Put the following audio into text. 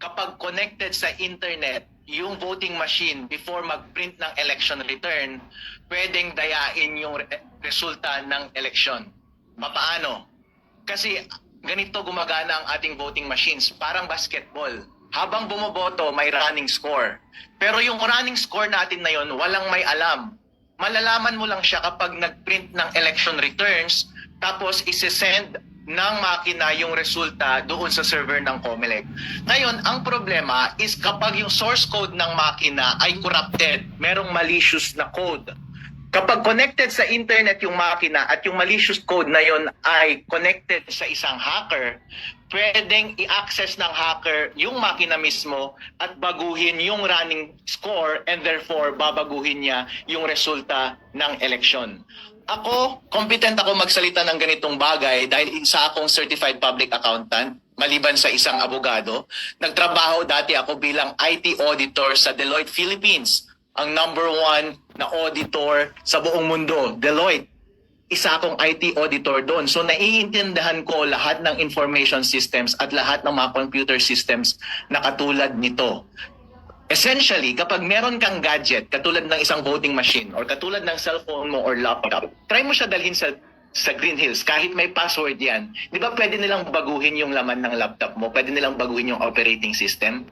kapag connected sa internet yung voting machine before mag-print ng election return, pwedeng dayain yung resulta ng election. Paano? Kasi ganito gumagana ang ating voting machines, parang basketball. Habang bumoboto, may running score. Pero yung running score natin na yun, walang may alam. Malalaman mo lang siya kapag nag-print ng election returns, tapos isi-send ng makina yung resulta doon sa server ng COMELEC. Ngayon, ang problema is kapag yung source code ng makina ay corrupted, merong malicious na code. Kapag connected sa internet yung makina at yung malicious code na yon ay connected sa isang hacker, pwedeng i-access ng hacker yung makina mismo at baguhin yung running score and therefore babaguhin niya yung resulta ng eleksyon. Ako, competent ako magsalita ng ganitong bagay dahil isa akong certified public accountant, maliban sa isang abogado. Nagtrabaho dati ako bilang IT auditor sa Deloitte Philippines, ang #1 na auditor sa buong mundo, Deloitte. Isa akong IT auditor doon. So naiintindihan ko lahat ng information systems at lahat ng mga computer systems na katulad nito. Essentially, kapag meron kang gadget, katulad ng isang voting machine or katulad ng cellphone mo or laptop, try mo siya dalhin sa Green Hills, kahit may password yan. Di ba pwede nilang baguhin yung laman ng laptop mo? Pwede nilang baguhin yung operating system?